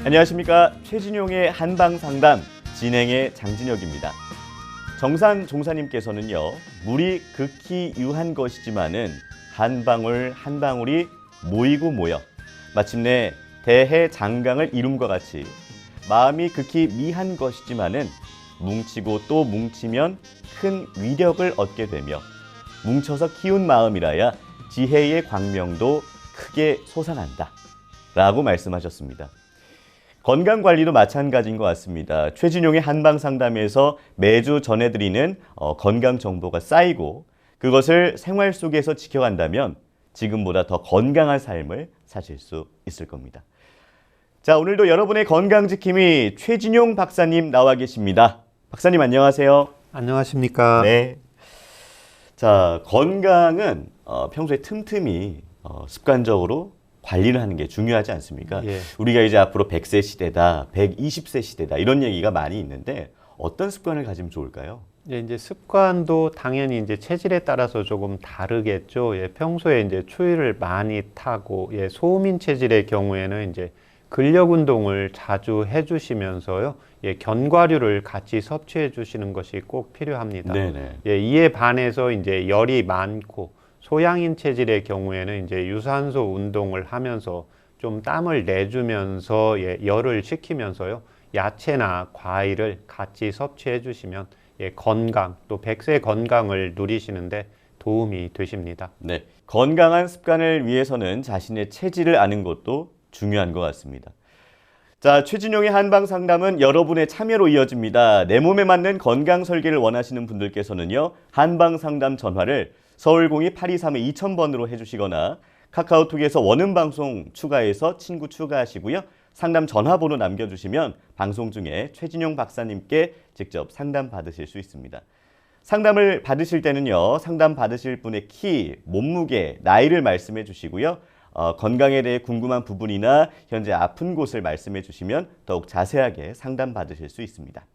안녕하십니까. 최진용의 한방상담 진행의 장진혁입니다. 정산 종사님께서는요, 물이 극히 유한 것이지만은 한 방울 한 방울이 모이고 모여 마침내 대해장강을 이룸과 같이 마음이 극히 미한 것이지만은 뭉치고 또 뭉치면 큰 위력을 얻게 되며 뭉쳐서 키운 마음이라야 지혜의 광명도 크게 솟아난다 라고 말씀하셨습니다. 건강관리도 마찬가지인 것 같습니다. 최진용의 한방상담에서 매주 전해드리는 건강정보가 쌓이고 그것을 생활 속에서 지켜간다면 지금보다 더 건강한 삶을 사실 수 있을 겁니다. 자, 오늘도 여러분의 건강지킴이 최진용 박사님 나와 계십니다. 박사님 안녕하세요. 안녕하십니까. 네. 자, 건강은 평소에 틈틈이 습관적으로 관리를 하는 게 중요하지 않습니까? 예. 우리가 이제 앞으로 100세 시대다, 120세 시대다 이런 얘기가 많이 있는데 어떤 습관을 가지면 좋을까요? 예, 이제 습관도 당연히 이제 체질에 따라서 조금 다르겠죠. 예, 평소에 이제 추위를 많이 타고 소음인 체질의 경우에는 이제 근력 운동을 자주 해주시면서요, 견과류를 같이 섭취해 주시는 것이 꼭 필요합니다. 네네. 이에 반해서 이제 열이 많고 소양인 체질의 경우에는 이제 유산소 운동을 하면서 좀 땀을 내주면서 열을 식히면서요, 야채나 과일을 같이 섭취해 주시면 건강, 또 100세 건강을 누리시는데 도움이 되십니다. 네. 건강한 습관을 위해서는 자신의 체질을 아는 것도 중요한 것 같습니다. 자, 최진용의 한방상담은 여러분의 참여로 이어집니다. 내 몸에 맞는 건강 설계를 원하시는 분들께서는요, 한방상담 전화를 서울 02-823-2000번으로 해주시거나 카카오톡에서 원음방송 추가해서 친구 추가하시고요. 상담 전화번호 남겨주시면 방송 중에 최진용 박사님께 직접 상담 받으실 수 있습니다. 상담을 받으실 때는요, 상담 받으실 분의 키, 몸무게, 나이를 말씀해 주시고요. 건강에 대해 궁금한 부분이나 현재 아픈 곳을 말씀해 주시면 더욱 자세하게 상담 받으실 수 있습니다.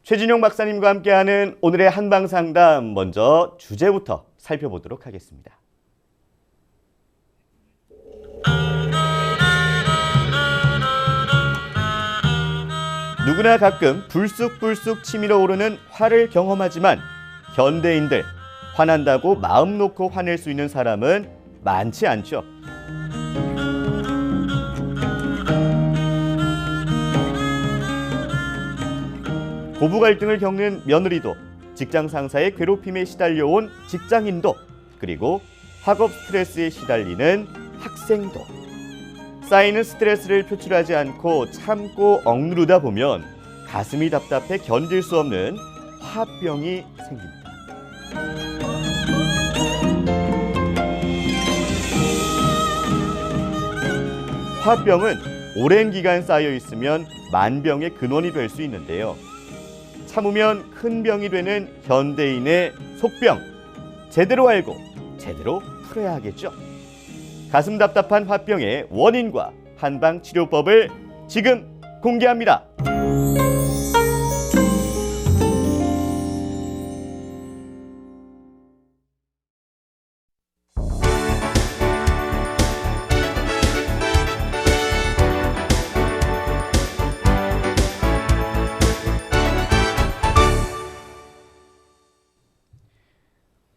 최진용 박사님과 함께하는 오늘의 한방상담, 먼저 주제부터 살펴보도록 하겠습니다. 누구나 가끔 불쑥불쑥 치밀어 오르는 화를 경험하지만 현대인들, 화난다고 마음 놓고 화낼 수 있는 사람은 많지 않죠. 고부 갈등을 겪는 며느리도, 직장 상사의 괴롭힘에 시달려온 직장인도, 그리고 학업 스트레스에 시달리는 학생도. 쌓이는 스트레스를 표출하지 않고 참고 억누르다 보면 가슴이 답답해 견딜 수 없는 화병이 생깁니다. 화병은 오랜 기간 쌓여 있으면 만병의 근원이 될 수 있는데요. 참으면 큰 병이 되는 현대인의 속병, 제대로 알고 제대로 풀어야 하겠죠. 가슴 답답한 화병의 원인과 한방 치료법을 지금 공개합니다.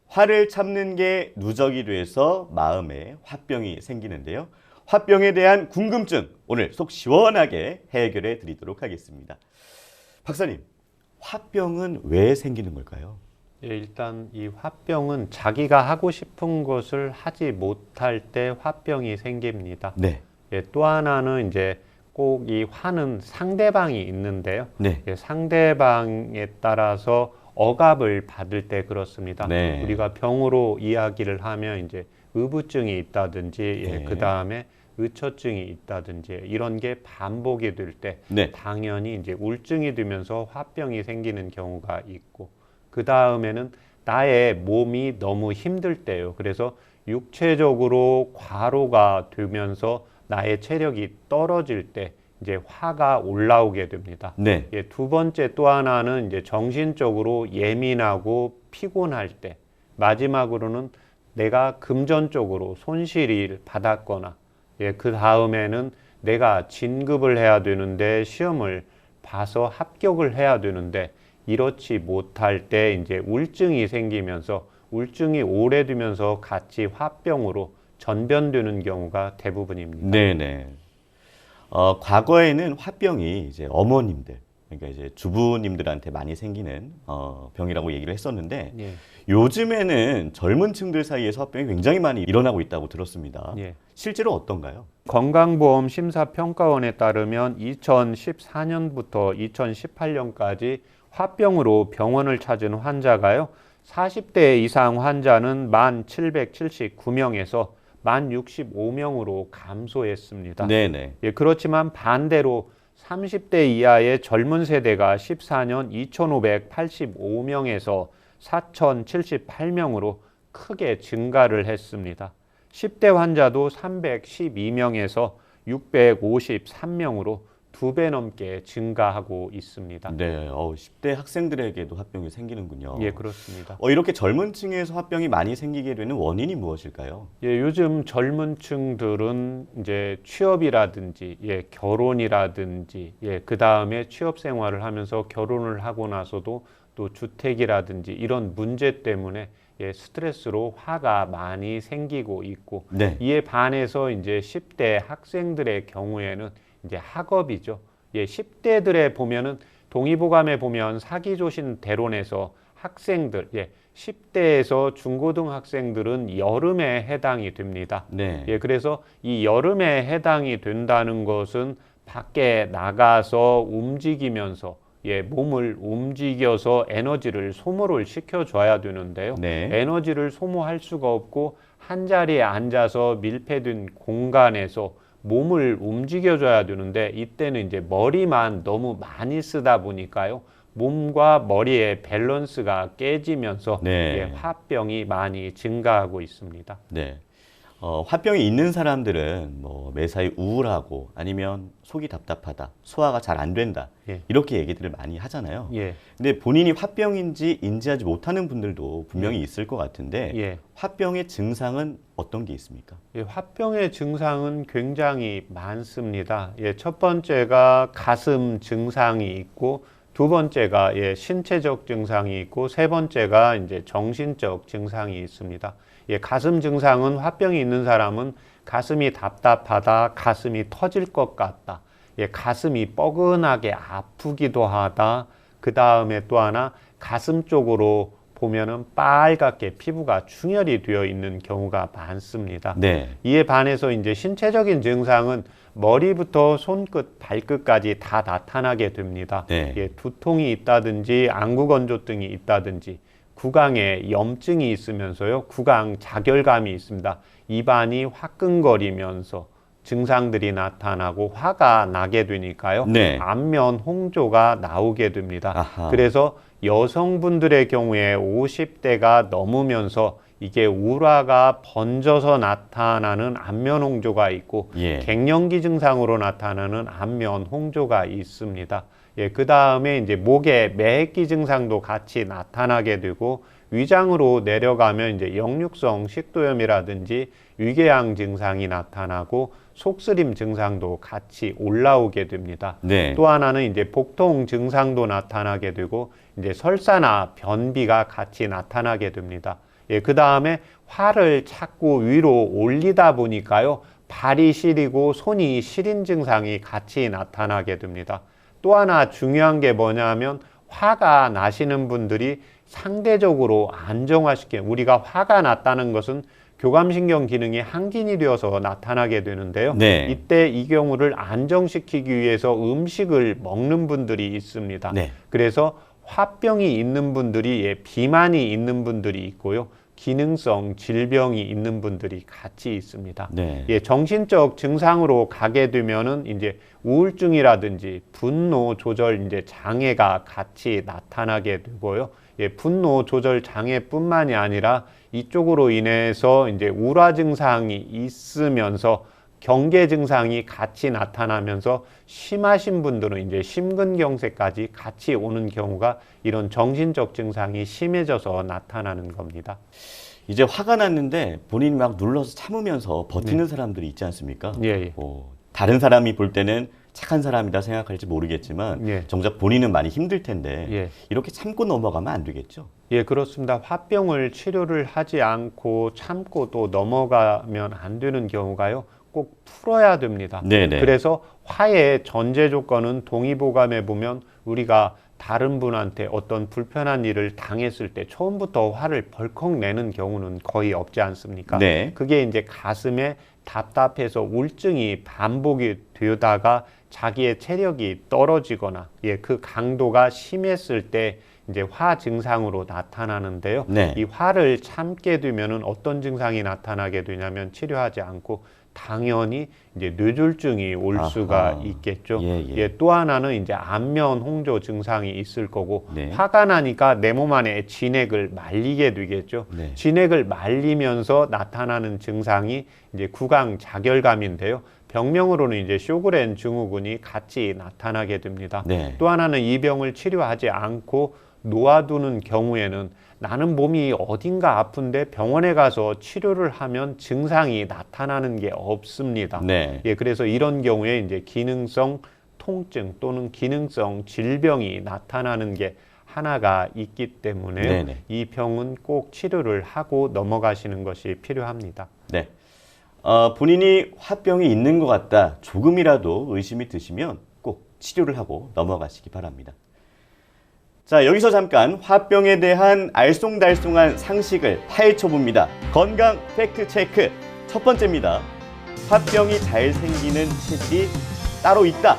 화를 참는 게 누적이 돼서 마음에 화병이 생기는데요. 화병에 대한 궁금증 오늘 속 시원하게 해결해 드리도록 하겠습니다. 박사님, 화병은 왜 생기는 걸까요? 일단 이 화병은 자기가 하고 싶은 것을 하지 못할 때 화병이 생깁니다. 네. 또 하나는 이제 꼭 이 화는 상대방이 있는데요. 네. 상대방에 따라서 억압을 받을 때 그렇습니다. 네. 우리가 병으로 이야기를 하면 이제 의부증이 있다든지, 네. 그 다음에 의처증이 있다든지 이런 게 반복이 될 때 네. 당연히 이제 우울증이 들면서 화병이 생기는 경우가 있고, 그 다음에는 나의 몸이 너무 힘들 때요. 그래서 육체적으로 과로가 되면서 나의 체력이 떨어질 때 이제 화가 올라오게 됩니다. 네. 두 번째 또 하나는 이제 정신적으로 예민하고 피곤할 때, 마지막으로는 내가 금전적으로 손실을 받았거나, 그 다음에는 내가 진급을 해야 되는데 시험을 봐서 합격을 해야 되는데 이렇지 못할 때 이제 우울증이 생기면서 우울증이 오래되면서 같이 화병으로 전변되는 경우가 대부분입니다. 네네. 과거에는 화병이 이제 어머님들, 그러니까 이제 주부님들한테 많이 생기는 병이라고 얘기를 했었는데 예. 요즘에는 젊은 층들 사이에서 화병이 굉장히 많이 일어나고 있다고 들었습니다. 예. 실제로 어떤가요? 건강보험 심사평가원에 따르면 2014년부터 2018년까지 화병으로 병원을 찾은 환자가요. 40대 이상 환자는 1,779명에서 1,065명으로 감소했습니다. 네네. 예, 그렇지만 반대로 30대 이하의 젊은 세대가 14년 2,585명에서 4,078명으로 크게 증가를 했습니다. 10대 환자도 312명에서 653명으로 2배 넘게 증가하고 있습니다. 네, 10대 학생들에게도 화병이 생기는군요. 예, 그렇습니다. 이렇게 젊은 층에서 화병이 많이 생기게 되는 원인이 무엇일까요? 예, 요즘 젊은 층들은 이제 취업이라든지, 결혼이라든지, 그 다음에 취업 생활을 하면서 결혼을 하고 나서도 또 주택이라든지 이런 문제 때문에 스트레스로 화가 많이 생기고 있고, 네. 이에 반해서 이제 10대 학생들의 경우에는 이제 학업이죠. 10대들에 보면은 동의보감에 보면 사기조신 대론에서 학생들, 10대에서 중고등학생들은 여름에 해당이 됩니다. 네. 그래서 이 여름에 해당이 된다는 것은 밖에 나가서 움직이면서 몸을 움직여서 에너지를 소모를 시켜줘야 되는데요. 네. 에너지를 소모할 수가 없고 한 자리에 앉아서 밀폐된 공간에서 몸을 움직여줘야 되는데 이때는 이제 머리만 너무 많이 쓰다 보니까요. 몸과 머리의 밸런스가 깨지면서 네. 화병이 많이 증가하고 있습니다. 네. 화병이 있는 사람들은 뭐 매사에 우울하고 아니면 속이 답답하다, 소화가 잘 안 된다 이렇게 얘기들을 많이 하잖아요. 근데 본인이 화병인지 인지하지 못하는 분들도 분명히 있을 것 같은데 화병의 증상은 어떤 게 있습니까? 화병의 증상은 굉장히 많습니다. 첫 번째가 가슴 증상이 있고 두 번째가 신체적 증상이 있고 세 번째가 이제 정신적 증상이 있습니다. 가슴 증상은 화병이 있는 사람은 가슴이 답답하다, 가슴이 터질 것 같다, 가슴이 뻐근하게 아프기도 하다. 그 다음에 또 하나 가슴 쪽으로 보면은 빨갛게 피부가 충혈이 되어 있는 경우가 많습니다. 네. 이에 반해서 이제 신체적인 증상은 머리부터 손끝, 발끝까지 다 나타나게 됩니다. 두통이 있다든지 안구건조증이 있다든지 구강에 염증이 있으면서요. 구강 자결감이 있습니다. 입안이 화끈거리면서 증상들이 나타나고 화가 나게 되니까요. 안면 홍조가 나오게 됩니다. 아하. 그래서 여성분들의 경우에 50대가 넘으면서 이게 우라가 번져서 나타나는 안면 홍조가 있고 갱년기 증상으로 나타나는 안면 홍조가 있습니다. 그 다음에 이제 목에 매획기 증상도 같이 나타나게 되고 위장으로 내려가면 이제 역류성 식도염이라든지 위궤양 증상이 나타나고 속쓰림 증상도 같이 올라오게 됩니다. 또 하나는 이제 복통 증상도 나타나게 되고 이제 설사나 변비가 같이 나타나게 됩니다. 그 다음에 화를 자꾸 위로 올리다 보니까요. 발이 시리고 손이 시린 증상이 같이 나타나게 됩니다. 또 하나 중요한 게 뭐냐면 화가 나시는 분들이 상대적으로 안정화시켜 우리가 화가 났다는 것은 교감신경 기능이 항진이 되어서 나타나게 되는데요. 이때 이 경우를 안정시키기 위해서 음식을 먹는 분들이 있습니다. 그래서 화병이 있는 분들이 비만이 있는 분들이 있고요. 기능성 질병이 있는 분들이 같이 있습니다. 정신적 증상으로 가게 되면은 이제 우울증이라든지 분노 조절 이제 장애가 같이 나타나게 되고요. 분노 조절 장애뿐만이 아니라 이쪽으로 인해서 이제 우라 증상이 있으면서 경계 증상이 같이 나타나면서 심하신 분들은 이제 심근경색까지 같이 오는 경우가 이런 정신적 증상이 심해져서 나타나는 겁니다. 이제 화가 났는데 본인이 막 눌러서 참으면서 버티는 사람들이 있지 않습니까? 다른 사람이 볼 때는 착한 사람이다 생각할지 모르겠지만 예. 정작 본인은 많이 힘들 텐데 예. 이렇게 참고 넘어가면 안 되겠죠. 예, 그렇습니다. 화병을 치료를 하지 않고 참고 또 넘어가면 안 되는 경우가요. 꼭 풀어야 됩니다. 네네. 그래서 화의 전제 조건은 동의보감에 보면 우리가 다른 분한테 어떤 불편한 일을 당했을 때 처음부터 화를 벌컥 내는 경우는 거의 없지 않습니까? 네. 그게 이제 가슴에 답답해서 우울증이 반복이 되다가 자기의 체력이 떨어지거나 예, 그 강도가 심했을 때 이제 화 증상으로 나타나는데요. 네. 이 화를 참게 되면은 어떤 증상이 나타나게 되냐면 치료하지 않고 당연히 이제 뇌졸중이 올 아하. 수가 있겠죠. 예, 예. 예, 또 하나는 이제 안면 홍조 증상이 있을 거고 네. 화가 나니까 내 몸 안에 진액을 말리게 되겠죠. 네. 진액을 말리면서 나타나는 증상이 이제 구강 자결감인데요. 병명으로는 이제 쇼그렌 증후군이 같이 나타나게 됩니다. 네. 또 하나는 이 병을 치료하지 않고 놓아두는 경우에는 나는 몸이 어딘가 아픈데 병원에 가서 치료를 하면 증상이 나타나는 게 없습니다. 네. 예, 그래서 이런 경우에 이제 기능성 통증 또는 기능성 질병이 나타나는 게 하나가 있기 때문에 네네. 이 병은 꼭 치료를 하고 넘어가시는 것이 필요합니다. 네. 본인이 화병이 있는 것 같다. 조금이라도 의심이 드시면 꼭 치료를 하고 넘어가시기 바랍니다. 자, 여기서 잠깐 화병에 대한 알쏭달쏭한 상식을 파헤쳐 봅니다. 건강 팩트 체크. 첫 번째입니다. 화병이 잘 생기는 체질이 따로 있다.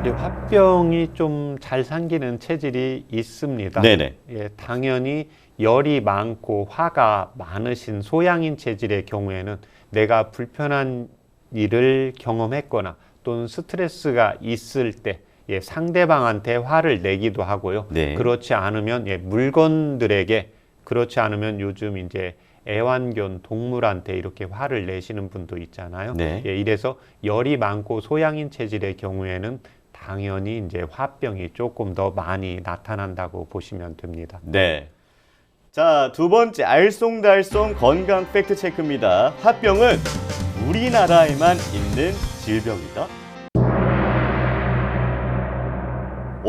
예, 화병이 좀 잘 생기는 체질이 있습니다. 네네. 예, 당연히 열이 많고 화가 많으신 소양인 체질의 경우에는 내가 불편한 일을 경험했거나 또는 스트레스가 있을 때 예, 상대방한테 화를 내기도 하고요. 네. 그렇지 않으면 예, 물건들에게 그렇지 않으면 요즘 이제 애완견 동물한테 이렇게 화를 내시는 분도 있잖아요. 네. 예, 이래서 열이 많고 소양인 체질의 경우에는 당연히 이제 화병이 조금 더 많이 나타난다고 보시면 됩니다. 네. 자, 두 번째 알쏭달쏭 건강 팩트 체크입니다. 화병은 우리나라에만 있는 질병이다.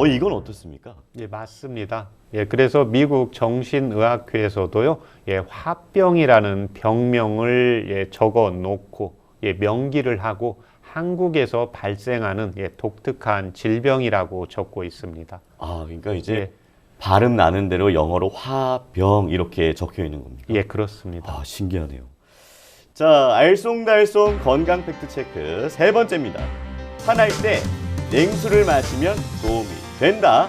이건 어떻습니까? 예, 맞습니다. 예, 그래서 미국 정신의학회에서도요, 예, 화병이라는 병명을 예, 적어 놓고 예, 명기를 하고 한국에서 발생하는 예, 독특한 질병이라고 적고 있습니다. 그러니까 이제 예. 발음 나는 대로 영어로 화병 이렇게 적혀 있는 겁니까? 예, 그렇습니다. 신기하네요. 자, 알쏭달쏭 건강 팩트 체크 세 번째입니다. 화날 때 냉수를 마시면 도움이 된다.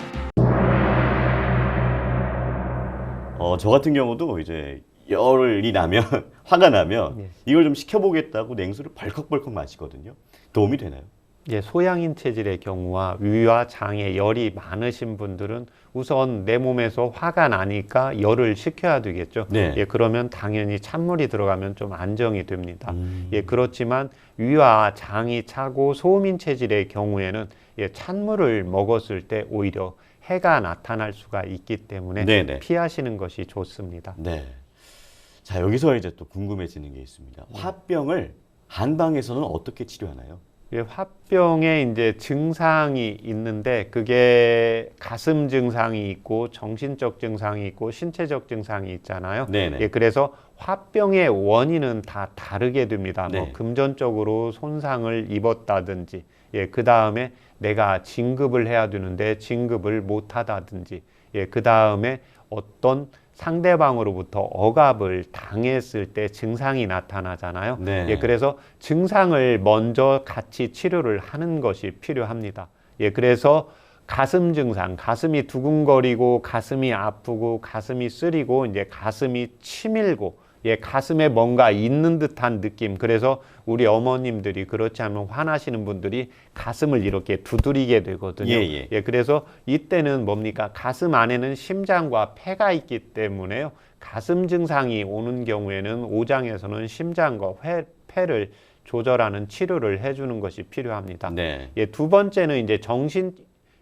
저 같은 경우도 이제 열이 나면 화가 나면 예. 이걸 좀 식혀보겠다고 냉수를 벌컥벌컥 마시거든요. 도움이 되나요? 예, 소양인 체질의 경우와 위와 장에 열이 많으신 분들은 우선 내 몸에서 화가 나니까 열을 식혀야 되겠죠. 네. 예, 그러면 당연히 찬물이 들어가면 좀 안정이 됩니다. 예, 그렇지만 위와 장이 차고 소음인 체질의 경우에는 예, 찬물을 먹었을 때 오히려 해가 나타날 수가 있기 때문에 네네. 피하시는 것이 좋습니다. 네. 자, 여기서 이제 또 궁금해지는 게 있습니다. 화병을 한방에서는 어떻게 치료하나요? 예, 화병에 이제 증상이 있는데 그게 가슴 증상이 있고 정신적 증상이 있고 신체적 증상이 있잖아요. 네네. 예, 그래서 화병의 원인은 다 다르게 됩니다. 네. 뭐 금전적으로 손상을 입었다든지, 예, 그 다음에 내가 진급을 해야 되는데 진급을 못 하다든지, 예, 그 다음에 어떤 상대방으로부터 억압을 당했을 때 증상이 나타나잖아요. 네. 예, 그래서 증상을 먼저 같이 치료를 하는 것이 필요합니다. 예, 그래서 가슴 증상, 가슴이 두근거리고 가슴이 아프고 가슴이 쓰리고 이제 가슴이 치밀고 예, 가슴에 뭔가 있는 듯한 느낌. 그래서 우리 어머님들이 그렇지 않으면 화나시는 분들이 가슴을 이렇게 두드리게 되거든요. 예, 예. 그래서 이때는 뭡니까? 가슴 안에는 심장과 폐가 있기 때문에요. 가슴 증상이 오는 경우에는 오장에서는 심장과 폐를 조절하는 치료를 해주는 것이 필요합니다. 네. 예, 두 번째는 이제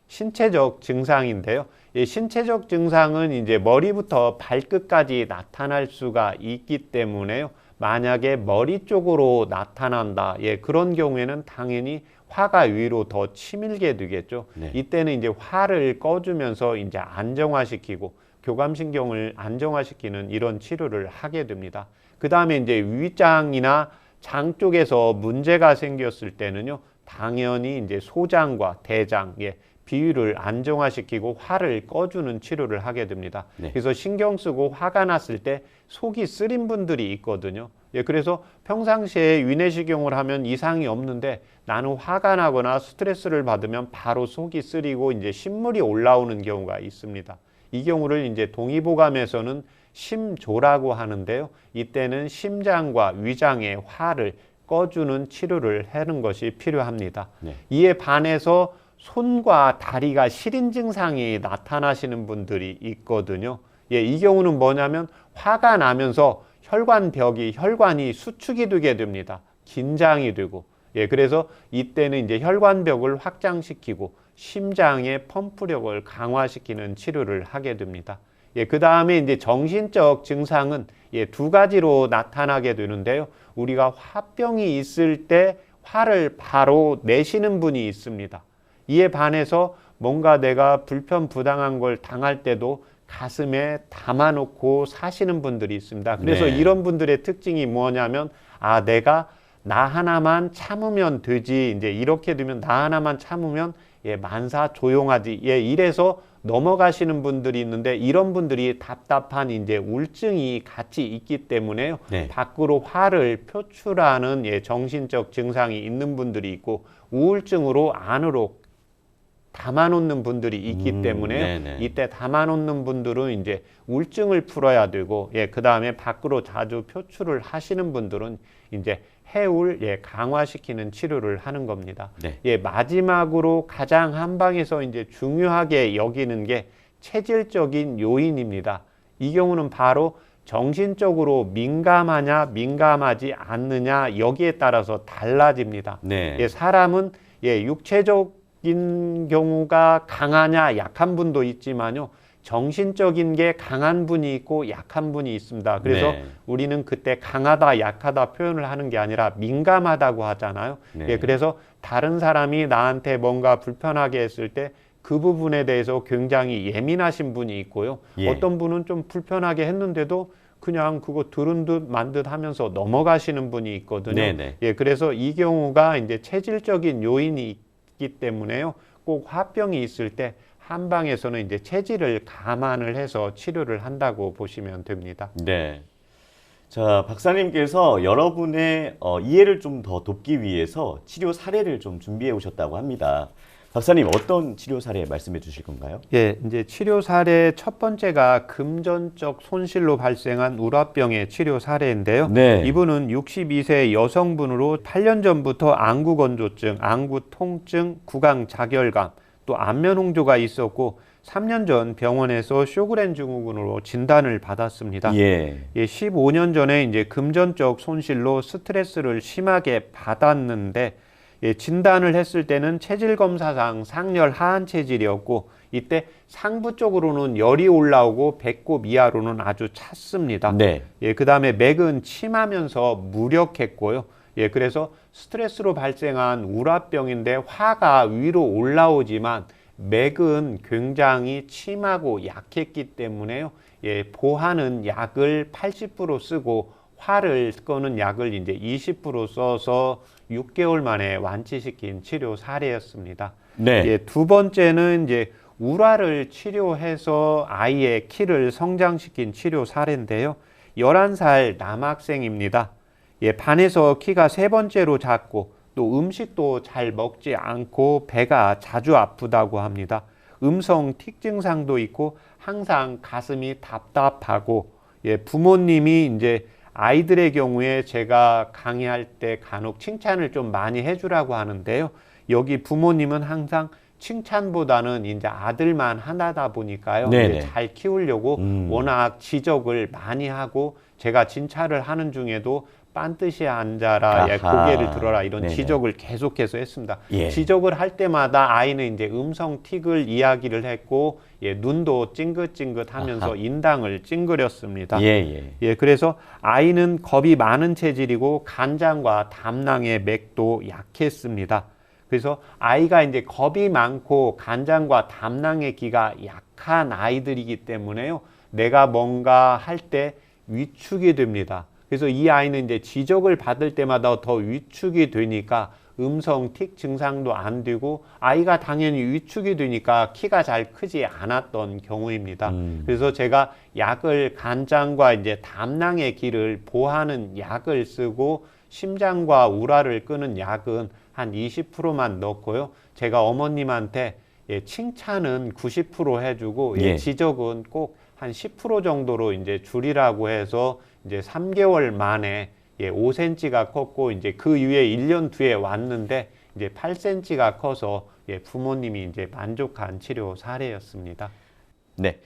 신체적 증상인데요. 예, 신체적 증상은 이제 머리부터 발끝까지 나타날 수가 있기 때문에요. 만약에 머리 쪽으로 나타난다. 예, 그런 경우에는 당연히 화가 위로 더 치밀게 되겠죠. 네. 이때는 이제 화를 꺼주면서 이제 안정화시키고 교감신경을 안정화시키는 이런 치료를 하게 됩니다. 그 다음에 이제 위장이나 장 쪽에서 문제가 생겼을 때는요, 당연히 이제 소장과 대장, 예, 비위를 안정화시키고 화를 꺼주는 치료를 하게 됩니다. 네. 그래서 신경 쓰고 화가 났을 때 속이 쓰린 분들이 있거든요. 예, 그래서 평상시에 위내시경을 하면 이상이 없는데 나는 화가 나거나 스트레스를 받으면 바로 속이 쓰리고 이제 신물이 올라오는 경우가 있습니다. 이 경우를 이제 동의보감에서는 심조라고 하는데요. 이때는 심장과 위장의 화를 꺼주는 치료를 하는 것이 필요합니다. 네. 이에 반해서 손과 다리가 시린 증상이 나타나시는 분들이 있거든요. 예, 이 경우는 뭐냐면 화가 나면서 혈관이 수축이 되게 됩니다. 긴장이 되고. 예, 그래서 이때는 이제 혈관벽을 확장시키고 심장의 펌프력을 강화시키는 치료를 하게 됩니다. 예, 그 다음에 이제 정신적 증상은 예, 두 가지로 나타나게 되는데요. 우리가 화병이 있을 때 화를 바로 내시는 분이 있습니다. 이에 반해서 뭔가 내가 불편부당한 걸 당할 때도 가슴에 담아놓고 사시는 분들이 있습니다. 그래서 네. 이런 분들의 특징이 뭐냐면, 아, 내가 나 하나만 참으면 되지. 이제 이렇게 되면 나 하나만 참으면 예, 만사 조용하지. 예, 이래서 넘어가시는 분들이 있는데 이런 분들이 답답한 이제 우울증이 같이 있기 때문에요. 네. 밖으로 화를 표출하는 예, 정신적 증상이 있는 분들이 있고 우울증으로 안으로 담아놓는 분들이 있기 때문에요. 네네. 이때 담아놓는 분들은 이제 우울증을 풀어야 되고, 예, 그 다음에 밖으로 자주 표출을 하시는 분들은 이제 해울, 예, 강화시키는 치료를 하는 겁니다. 네. 예, 마지막으로 가장 한방에서 이제 중요하게 여기는 게 체질적인 요인입니다. 이 경우는 바로 정신적으로 민감하냐, 민감하지 않느냐, 여기에 따라서 달라집니다. 네. 예, 사람은 예, 육체적인 경우가 강하냐, 약한 분도 있지만요. 정신적인 게 강한 분이 있고 약한 분이 있습니다. 그래서 네. 우리는 그때 강하다, 약하다 표현을 하는 게 아니라 민감하다고 하잖아요. 네. 예, 그래서 다른 사람이 나한테 뭔가 불편하게 했을 때 그 부분에 대해서 굉장히 예민하신 분이 있고요. 예. 어떤 분은 좀 불편하게 했는데도 그냥 그거 들은 듯 만 듯 하면서 넘어가시는 분이 있거든요. 네네. 예, 그래서 이 경우가 이제 체질적인 요인이 있기 때문에요. 꼭 화병이 있을 때 한방에서는 이제 체질을 감안을 해서 치료를 한다고 보시면 됩니다. 네. 자, 박사님께서 여러분의 이해를 좀 더 돕기 위해서 치료 사례를 좀 준비해 오셨다고 합니다. 박사님, 어떤 치료 사례 말씀해 주실 건가요? 예, 이제 치료 사례 첫 번째가 금전적 손실로 발생한 우라병의 치료 사례인데요. 네. 이분은 62세 여성분으로 8년 전부터 안구 건조증, 안구 통증, 구강 자결감, 또 안면 홍조가 있었고 3년 전 병원에서 쇼그렌 증후군으로 진단을 받았습니다. 예. 예, 15년 전에 이제 금전적 손실로 스트레스를 심하게 받았는데 예, 진단을 했을 때는 체질 검사상 상열 하한 체질이었고 이때 상부 쪽으로는 열이 올라오고 배꼽 이하로는 아주 찼습니다. 네. 예, 그다음에 맥은 침하면서 무력했고요. 예, 그래서 스트레스로 발생한 우라병인데 화가 위로 올라오지만 맥은 굉장히 침하고 약했기 때문에요. 예, 보하는 약을 80% 쓰고 화를 끄는 약을 이제 20% 써서 6개월 만에 완치시킨 치료 사례였습니다. 네. 예, 두 번째는 이제 우라를 치료해서 아이의 키를 성장시킨 치료 사례인데요. 11살 남학생입니다. 예, 반에서 키가 세 번째로 작고 또 음식도 잘 먹지 않고 배가 자주 아프다고 합니다. 음성 틱 증상도 있고 항상 가슴이 답답하고 예, 부모님이 이제 아이들의 경우에 제가 강의할 때 간혹 칭찬을 좀 많이 해주라고 하는데요. 여기 부모님은 항상 칭찬보다는 이제 아들만 하나다 보니까요. 네네. 이제 잘 키우려고 워낙 지적을 많이 하고 제가 진찰을 하는 중에도 반드시 앉아라, 예, 아하. 고개를 들어라 이런 네네. 지적을 계속해서 했습니다. 예. 지적을 할 때마다 아이는 이제 음성 틱을 이야기를 했고, 예, 눈도 찡긋찡긋하면서 아하. 인당을 찡그렸습니다. 예, 예. 예, 그래서 아이는 겁이 많은 체질이고 간장과 담낭의 맥도 약했습니다. 그래서 아이가 이제 겁이 많고 간장과 담낭의 기가 약한 아이들이기 때문에요. 내가 뭔가 할 때 위축이 됩니다. 그래서 이 아이는 이제 지적을 받을 때마다 더 위축이 되니까 음성 틱 증상도 안 되고 아이가 당연히 위축이 되니까 키가 잘 크지 않았던 경우입니다. 그래서 제가 약을 간장과 이제 담낭의 기를 보하는 약을 쓰고 심장과 우라를 끄는 약은 한 20%만 넣고요. 제가 어머님한테 예, 칭찬은 90% 해주고 예, 예. 지적은 꼭 한 10% 정도로 이제 줄이라고 해서 이제 3개월 만에 예, 5cm가 컸고 이제 그 이후에 1년 뒤에 왔는데 이제 8cm가 커서 예, 부모님이 이제 만족한 치료 사례였습니다. 네.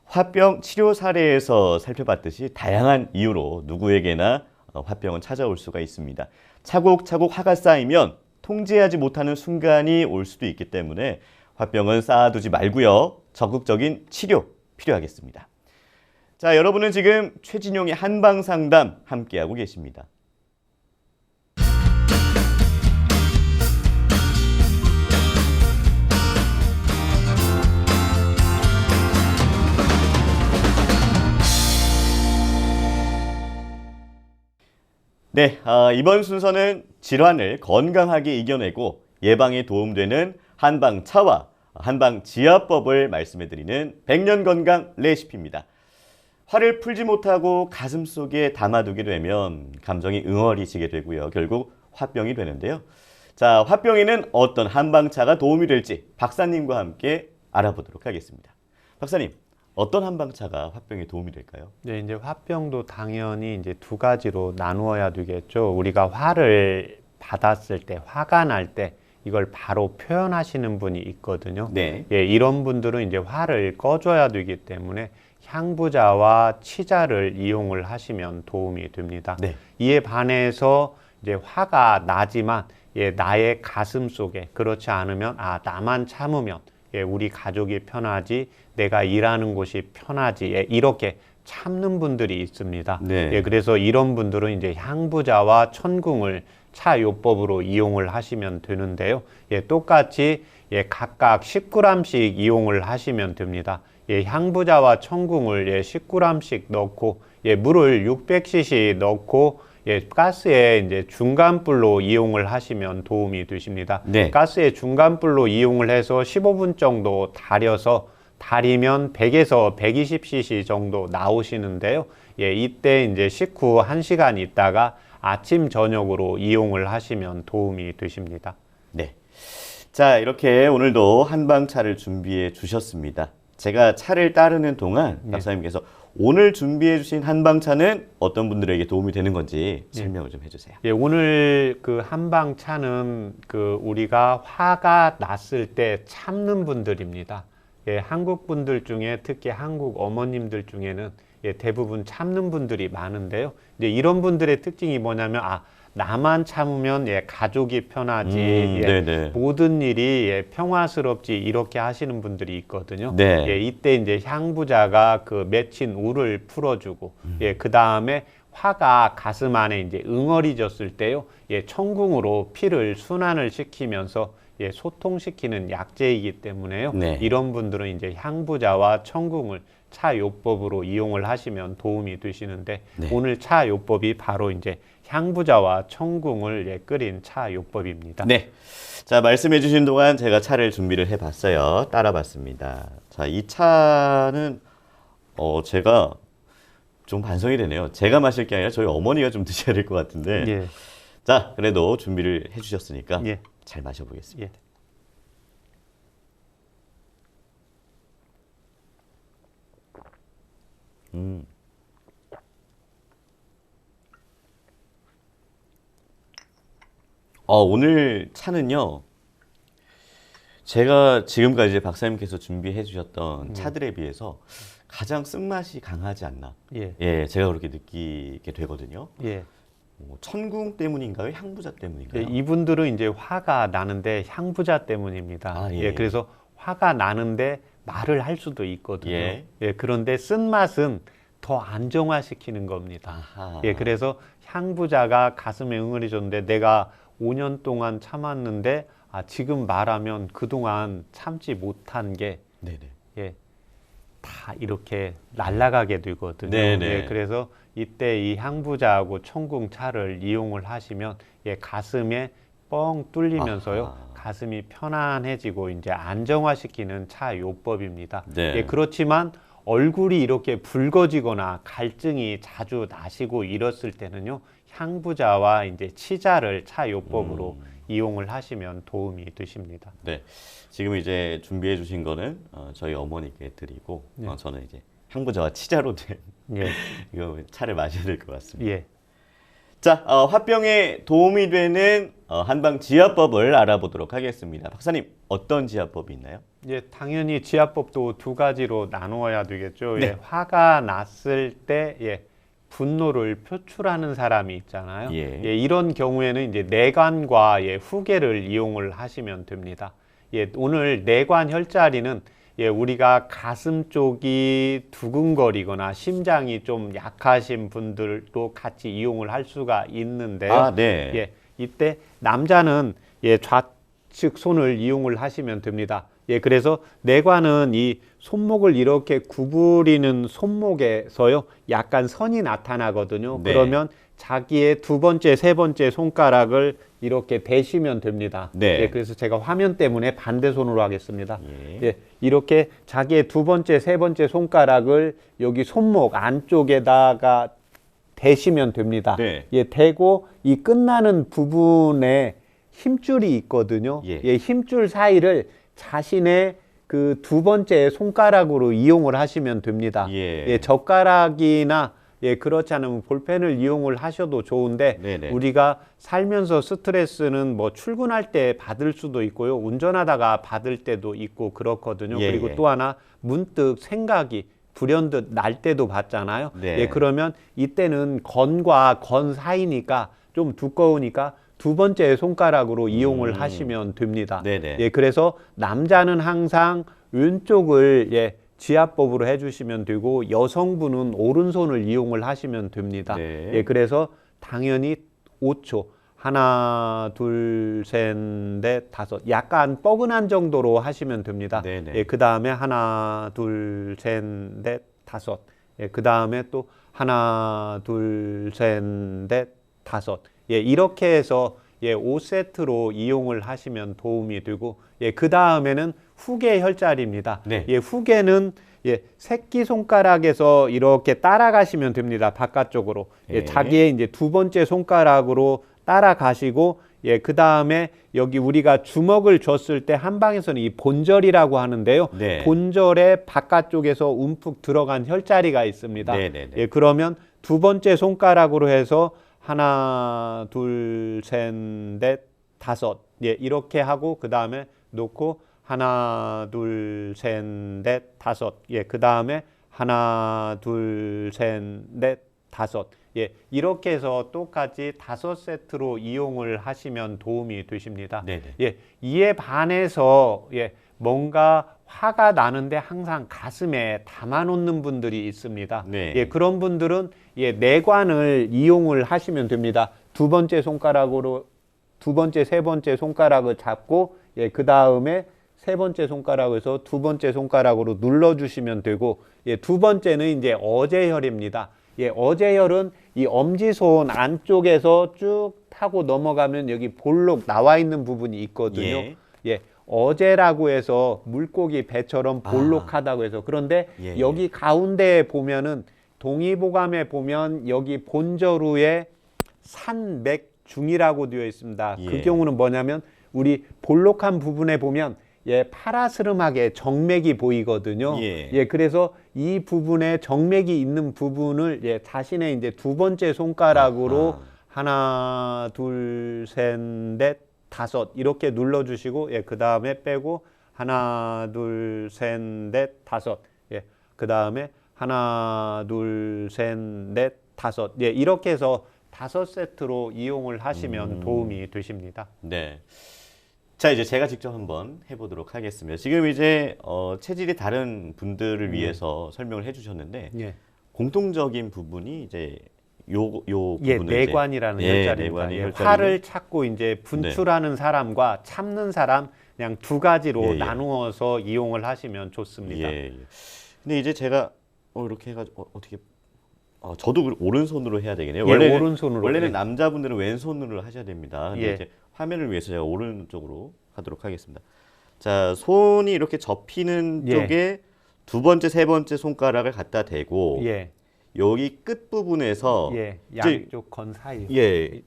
화병 치료 사례에서 살펴봤듯이 다양한 이유로 누구에게나 화병은 찾아올 수가 있습니다. 차곡차곡 화가 쌓이면 통제하지 못하는 순간이 올 수도 있기 때문에 화병은 쌓아두지 말고요. 적극적인 치료 필요하겠습니다. 자, 여러분은 지금 최진용의 한방 상담 함께하고 계십니다. 네, 이번 순서는 질환을 건강하게 이겨내고 예방에 도움되는 한방차와 한방지압법을 말씀해드리는 백년건강 레시피입니다. 화를 풀지 못하고 가슴속에 담아두게 되면 감정이 응어리지게 되고요. 결국 화병이 되는데요. 자, 화병에는 어떤 한방차가 도움이 될지 박사님과 함께 알아보도록 하겠습니다. 박사님, 어떤 한방차가 화병에 도움이 될까요? 네, 이제 화병도 당연히 이제 두 가지로 나누어야 되겠죠. 우리가 화를 받았을 때, 화가 날 때 이걸 바로 표현하시는 분이 있거든요. 네. 예, 이런 분들은 이제 화를 꺼줘야 되기 때문에 향부자와 치자를 이용을 하시면 도움이 됩니다. 네. 이에 반해서 이제 화가 나지만 예, 나의 가슴 속에 그렇지 않으면 나만 참으면 예, 우리 가족이 편하지, 내가 일하는 곳이 편하지, 예, 이렇게 참는 분들이 있습니다. 네. 예, 그래서 이런 분들은 이제 향부자와 천궁을 차요법으로 이용을 하시면 되는데요. 예, 똑같이 예, 각각 10g씩 이용을 하시면 됩니다. 예, 향부자와 천궁을 예, 10g씩 넣고 예, 물을 600cc 넣고 예, 가스에 이제 중간불로 이용을 하시면 도움이 되십니다. 네. 가스에 중간불로 이용을 해서 15분 정도 달이면 100에서 120cc 정도 나오시는데요. 예, 이때 이제 식후 1시간 있다가 아침 저녁으로 이용을 하시면 도움이 되십니다. 네. 자, 이렇게 오늘도 한방차를 준비해 주셨습니다. 제가 차를 따르는 동안 박사님께서 오늘 준비해 주신 한방차는 어떤 분들에게 도움이 되는 건지 설명을 좀 해주세요. 예, 오늘 그 한방차는 그 우리가 화가 났을 때 참는 분들입니다. 예, 한국 분들 중에 특히 한국 어머님들 중에는 예, 대부분 참는 분들이 많은데요. 이제 이런 분들의 특징이 뭐냐면 나만 참으면 예, 가족이 편하지, 예, 모든 일이 예, 평화스럽지 이렇게 하시는 분들이 있거든요. 네. 예, 이때 이제 향부자가 그 맺힌 울을 풀어주고, 예, 그 다음에 화가 가슴 안에 이제 응어리졌을 때요, 예, 천궁으로 피를 순환을 시키면서 예, 소통시키는 약재이기 때문에요. 네. 이런 분들은 이제 향부자와 천궁을 차요법으로 이용을 하시면 도움이 되시는데 네. 오늘 차요법이 바로 이제 향부자와 천궁을 예, 끓인 차요법입니다. 네. 자, 말씀해 주신 동안 제가 차를 준비를 해 봤어요. 따라 봤습니다. 자, 이 차는 제가 좀 반성이 되네요. 제가 마실 게 아니라 저희 어머니가 좀 드셔야 될 것 같은데. 예. 자, 그래도 준비를 해 주셨으니까 예. 잘 마셔 보겠습니다. 예. 오늘 차는요, 제가 지금까지 박사님께서 준비해 주셨던 차들에 비해서 가장 쓴맛이 강하지 않나. 예. 예, 제가 그렇게 느끼게 되거든요. 예. 천궁 때문인가요? 향부자 때문인가요? 예, 이분들은 이제 화가 나는데 향부자 때문입니다. 아, 예. 예, 그래서 화가 나는데 말을 할 수도 있거든요. 예. 예, 그런데 쓴맛은 더 안정화시키는 겁니다. 아하. 예, 그래서 향부자가 가슴에 응어리졌는데 내가 5년 동안 참았는데 지금 말하면 그동안 참지 못한 게 네네. 예, 다 이렇게 날아가게 되거든요. 네네. 예, 그래서 이때 이 향부자하고 청궁차를 이용을 하시면 예, 가슴에 뻥 뚫리면서요. 아하. 가슴이 편안해지고 이제 안정화시키는 차 요법입니다. 네. 예, 그렇지만 얼굴이 이렇게 붉어지거나 갈증이 자주 나시고 이랬을 때는요. 향부자와 이제 치자를 차 요법으로 이용을 하시면 도움이 되십니다. 네. 지금 이제 준비해 주신 거는 저희 어머니께 드리고 네. 저는 이제 향부자와 치자로 된 예. 이거 차를 마셔야 될 것 같습니다. 예. 자, 화병에 도움이 되는 한방 지압법을 알아보도록 하겠습니다. 박사님, 어떤 지압법이 있나요? 예, 당연히 지압법도 두 가지로 나누어야 되겠죠. 네. 예, 화가 났을 때 예, 분노를 표출하는 사람이 있잖아요. 예. 예, 이런 경우에는 이제 내관과 예, 후계를 이용을 하시면 됩니다. 예, 오늘 내관 혈자리는 예, 우리가 가슴 쪽이 두근거리거나 심장이 좀 약하신 분들도 같이 이용을 할 수가 있는데요. 아, 네. 예, 이때 남자는 예, 좌측 손을 이용을 하시면 됩니다. 예, 그래서 내관은 이 손목을 이렇게 구부리는 손목에서요, 약간 선이 나타나거든요. 네. 그러면 자기의 두 번째, 세 번째 손가락을 이렇게 대시면 됩니다. 네. 예, 그래서 제가 화면 때문에 반대 손으로 하겠습니다. 예. 예, 이렇게 자기의 두 번째, 세 번째 손가락을 여기 손목 안쪽에다가 대시면 됩니다. 네. 예, 대고 이 끝나는 부분에 힘줄이 있거든요. 예. 예, 힘줄 사이를 자신의 그 두 번째 손가락으로 이용을 하시면 됩니다. 예. 예, 젓가락이나 예, 그렇지 않으면 볼펜을 이용을 하셔도 좋은데 네네. 우리가 살면서 스트레스는 뭐 출근할 때 받을 수도 있고요. 운전하다가 받을 때도 있고 그렇거든요. 예, 그리고 예. 또 하나 문득 생각이 불현듯 날 때도 받잖아요. 네. 예, 그러면 이때는 건과 건 사이니까 좀 두꺼우니까 두 번째 손가락으로 이용을 하시면 됩니다. 네네. 예, 그래서 남자는 항상 왼쪽을 예, 지압법으로 해주시면 되고 여성분은 오른손을 이용을 하시면 됩니다. 네. 예, 그래서 당연히 5초 하나, 둘, 셋, 넷, 다섯 약간 뻐근한 정도로 하시면 됩니다. 네네. 예, 그 다음에 하나, 둘, 셋, 넷, 다섯. 예, 그 다음에 또 하나, 둘, 셋, 넷, 다섯. 예, 이렇게 해서 예, 5세트로 이용을 하시면 도움이 되고 예, 그 다음에는 후계 혈자리입니다. 네. 예, 후계는 예, 새끼 손가락에서 이렇게 따라가시면 됩니다. 바깥쪽으로. 예, 예. 자기의 이제 두 번째 손가락으로 따라가시고 예, 그 다음에 여기 우리가 주먹을 줬을 때 한방에서는 이 본절이라고 하는데요. 네. 본절의 바깥쪽에서 움푹 들어간 혈자리가 있습니다. 네네네. 예, 그러면 두 번째 손가락으로 해서 하나, 둘, 셋, 넷, 다섯. 예, 이렇게 하고 그 다음에 놓고 하나, 둘, 셋, 넷, 다섯. 예, 그 다음에 하나, 둘, 셋, 넷, 다섯. 예, 이렇게 해서 똑같이 5세트로 이용을 하시면 도움이 되십니다. 네네. 예, 이에 반해서 예, 뭔가 화가 나는데 항상 가슴에 담아놓는 분들이 있습니다. 네. 예, 그런 분들은 예, 내관을 이용을 하시면 됩니다. 두 번째 손가락으로 두 번째, 세 번째 손가락을 잡고 예, 그 다음에 세 번째 손가락에서 두 번째 손가락으로 눌러주시면 되고 예, 두 번째는 이제 어제혈입니다. 예, 어제혈은 이 엄지손 안쪽에서 쭉 타고 넘어가면 여기 볼록 나와 있는 부분이 있거든요. 예. 예, 어제라고 해서 물고기 배처럼 볼록하다고 해서 그런데 예, 여기 가운데에 보면은 동의보감에 보면 여기 본저루에 산맥중이라고 되어 있습니다. 예. 그 경우는 뭐냐면 우리 볼록한 부분에 보면 예, 파라스름하게 정맥이 보이거든요. 예. 그래서 이 부분에 정맥이 있는 부분을 예, 자신의 이제 두 번째 손가락으로 하나, 둘, 셋, 넷, 다섯 이렇게 눌러주시고 예, 그 다음에 빼고 하나, 둘, 셋, 넷, 다섯. 예, 그 다음에 하나, 둘, 셋, 넷, 다섯. 예, 이렇게 해서 5세트로 이용을 하시면 도움이 되십니다. 네. 자, 이제 제가 직접 한번 해보도록 하겠습니다. 지금 이제 체질이 다른 분들을 위해서 설명을 해주셨는데 예. 공통적인 부분이 이제 요 예, 부분을 내관이라는 이제, 혈자리입니다. 내관이 예, 혈자리인데 화를 찾고 이제 분출하는 사람과 참는 사람 그냥 두 가지로 예, 예. 나누어서 이용을 하시면 좋습니다. 예, 예. 근데 이제 제가 이렇게 해가지고 어떻게 저도 오른손으로 해야 되겠네요. 예, 오른손으로. 원래는 예. 남자분들은 왼손으로 하셔야 됩니다. 근데 예. 이제 화면을 위해서 제가 오른쪽으로 하도록 하겠습니다. 자, 손이 이렇게 접히는 예. 쪽에 두 번째, 세 번째 손가락을 갖다 대고 예, 여기 끝 부분에서 예, 이제- 양쪽 건 사이. 예,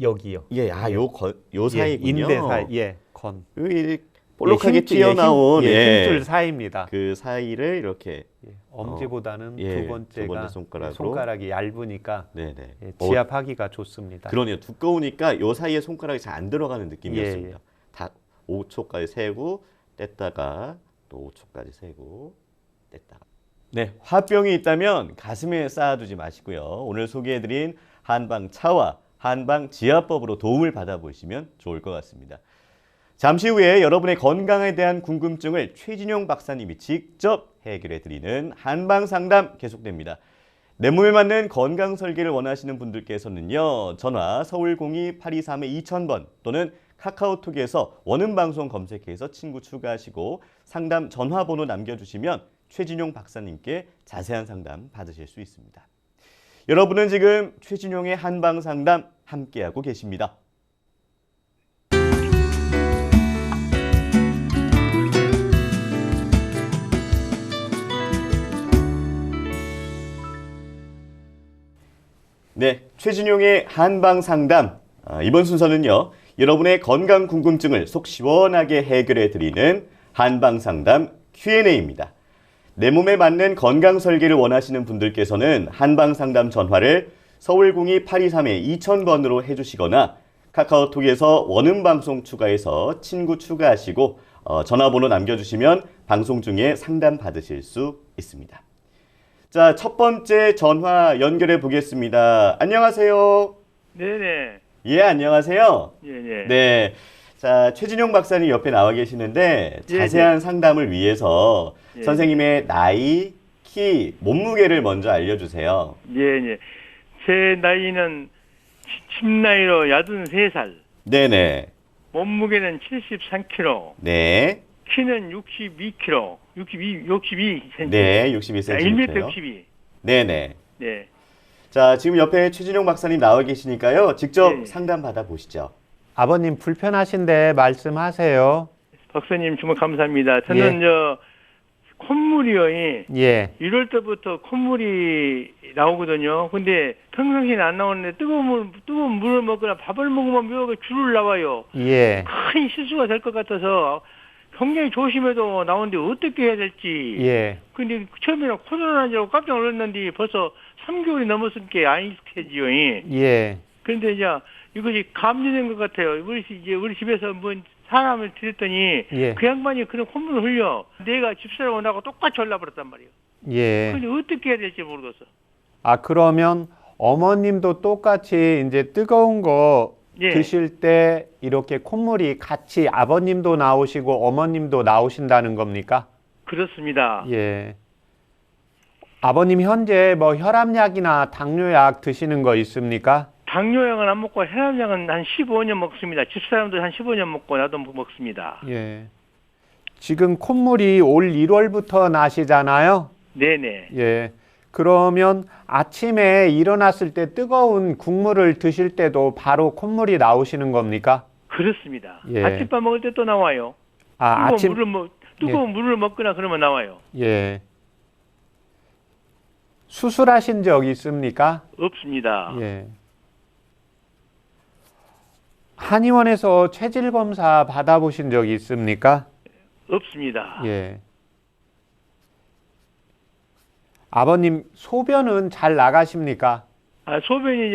여기요. 예, 요 사이군요. 인대 사이. 예, 건. 여기 볼록하게 예, 힘줄, 튀어나온 힘줄 사이입니다. 그 사이를 이렇게 예, 엄지보다는 예, 두 번째가 두 번째 손가락으로. 손가락이 얇으니까 네네. 예, 지압하기가 좋습니다. 그러네요. 두꺼우니까 요 사이에 손가락이 잘 안 들어가는 느낌이었습니다. 예, 다 5초까지 세고 뗐다가 또 5초까지 세고 뗐다가. 네, 화병이 있다면 가슴에 쌓아두지 마시고요. 오늘 소개해드린 한방 차와 한방 지압법으로 도움을 받아보시면 좋을 것 같습니다. 잠시 후에 여러분의 건강에 대한 궁금증을 최진용 박사님이 직접 해결해드리는 한방 상담 계속됩니다. 내 몸에 맞는 건강 설계를 원하시는 분들께서는요. 전화 서울 02-823-2000번 또는 카카오톡에서 원음방송 검색해서 친구 추가하시고 상담 전화번호 남겨주시면 최진용 박사님께 자세한 상담 받으실 수 있습니다. 여러분은 지금 최진용의 한방 상담 함께하고 계십니다. 네, 최진용의 한방 상담. 이번 순서는요. 여러분의 건강 궁금증을 속 시원하게 해결해 드리는 한방 상담 Q&A입니다. 내 몸에 맞는 건강 설계를 원하시는 분들께서는 한방 상담 전화를 서울 02-823-2000번으로 해주시거나 카카오톡에서 원음 방송 추가해서 친구 추가하시고 전화번호 남겨주시면 방송 중에 상담 받으실 수 있습니다. 자, 첫 번째 전화 연결해 보겠습니다. 안녕하세요. 네네. 예, 안녕하세요. 예예. 네. 자, 최진용 박사님 옆에 나와 계시는데 예, 자세한 상담을 위해서 예. 선생님의 나이, 키, 몸무게를 먼저 알려주세요. 예예. 제 나이는 침나이로 83살. 네네. 몸무게는 73kg. 네. 키는 62kg. 62cm. 네, 62cm. 1m 62. 네네. 네. 자, 지금 옆에 최진용 박사님 나와 계시니까요. 직접 예. 상담 받아보시죠. 아버님 불편하신데 말씀하세요. 박사님 정말 감사합니다. 저는 콧물이요. 예, 1월 때부터 콧물이 나오거든요. 근데 평상시에는 안 나오는데 뜨거운 물을 먹거나 밥을 먹으면 묘하게 줄을 나와요. 예, 큰 실수가 될 것 같아서 굉장히 조심해도 나오는데 어떻게 해야 될지. 예, 근데 처음에는 코로나인 줄 알고 깜짝 놀랐는데 벌써 3개월이 넘었으니까 안 익숙해지요. 예, 그런데 이제 이것이 감지된 것 같아요. 우리 집에서 뭐 사람을 드렸더니 예. 그 양반이 그런 콧물을 흘려. 내가 집사람 온다고 똑같이 올라버렸단 말이에요. 예. 근데 어떻게 해야 될지 모르겠어. 아, 그러면 어머님도 똑같이 이제 뜨거운 거 예. 드실 때 이렇게 콧물이 같이 아버님도 나오시고 어머님도 나오신다는 겁니까? 그렇습니다. 예. 아버님 현재 뭐 혈압약이나 당뇨약 드시는 거 있습니까? 당뇨약은 안 먹고 혈압약은 한 15년 먹습니다. 집사람도 한 15년 먹고 나도 먹습니다. 예. 지금 콧물이 올 1월부터 나시잖아요. 네네. 예. 그러면 아침에 일어났을 때 뜨거운 국물을 드실 때도 바로 콧물이 나오시는 겁니까? 그렇습니다. 예. 아침밥 먹을 때 또 나와요. 아, 뜨거운 물을 먹거나 그러면 나와요. 예. 수술하신 적 있습니까? 없습니다. 예. 한의원에서 체질 검사 받아보신 적 있습니까? 없습니다. 예. 아버님 소변은 잘 나가십니까? 아, 소변이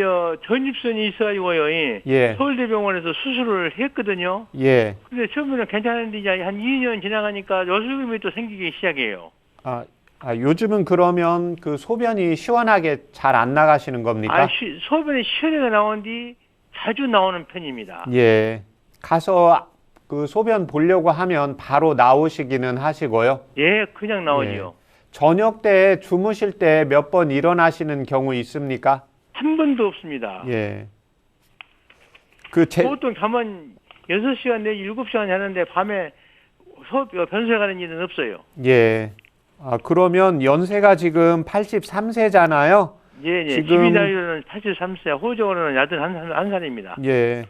전립선이 있어가지고요. 예. 서울대병원에서 수술을 했거든요. 예. 근데 처음에는 괜찮은데 이제 한 2년 지나가니까 요술금이 또 생기기 시작해요. 아, 아, 요즘은 그러면 그 소변이 시원하게 잘 안 나가시는 겁니까? 소변이 시원하게 나온 뒤 자주 나오는 편입니다. 예. 가서 그 소변 보려고 하면 바로 나오시기는 하시고요. 예, 그냥 나오지요. 저녁 때 주무실 때 몇 번 일어나시는 경우 있습니까? 한 번도 없습니다. 예. 보통 잠은 6시간 내지 7시간 자는데 밤에 변소에 가는 일은 없어요. 예. 아, 그러면 연세가 지금 83세잖아요. 예, 예. 지금- 집이 나이로는 83세, 호적으로는 81살입니다. 예.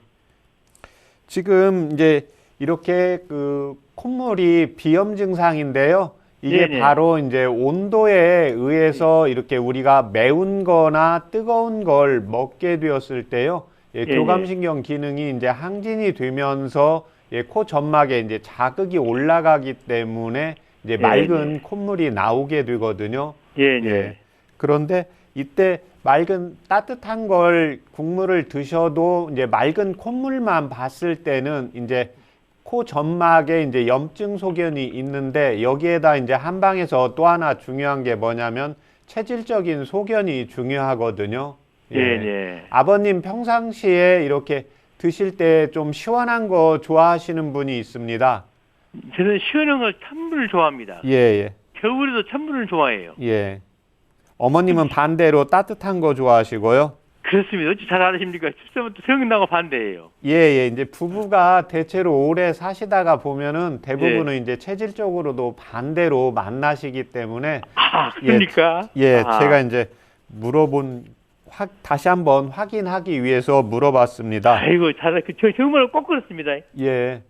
지금 이제 이렇게 그 콧물이 비염 증상인데요. 이게 네네. 바로 이제 온도에 의해서 이렇게 우리가 매운 거나 뜨거운 걸 먹게 되었을 때요. 예, 네네. 교감신경 기능이 이제 항진이 되면서 코 점막에 이제 자극이 올라가기 때문에 이제 맑은 콧물이 나오게 되거든요. 예, 예. 그런데 이때 맑은 따뜻한 걸 국물을 드셔도 이제 맑은 콧물만 봤을 때는 이제 코 점막에 이제 염증 소견이 있는데 여기에다 이제 한방에서 또 하나 중요한 게 뭐냐면 체질적인 소견이 중요하거든요. 예, 예. 아버님 평상시에 이렇게 드실 때 좀 시원한 거 좋아하시는 분이 있습니다. 저는 시원한 걸 찬물을 좋아합니다. 예. 겨울에도 찬물을 좋아해요. 예. 어머님은 반대로 따뜻한 거 좋아하시고요. 그렇습니다. 어찌 잘 아십니까? 집사부터 생각나고 반대예요. 이제 부부가 대체로 오래 사시다가 보면은 대부분은 이제 체질적으로도 반대로 만나시기 때문에 그러니까? 제가 이제 다시 한번 확인하기 위해서 물어봤습니다. 아이고, 저 정말 꼭 그렇습니다. 예.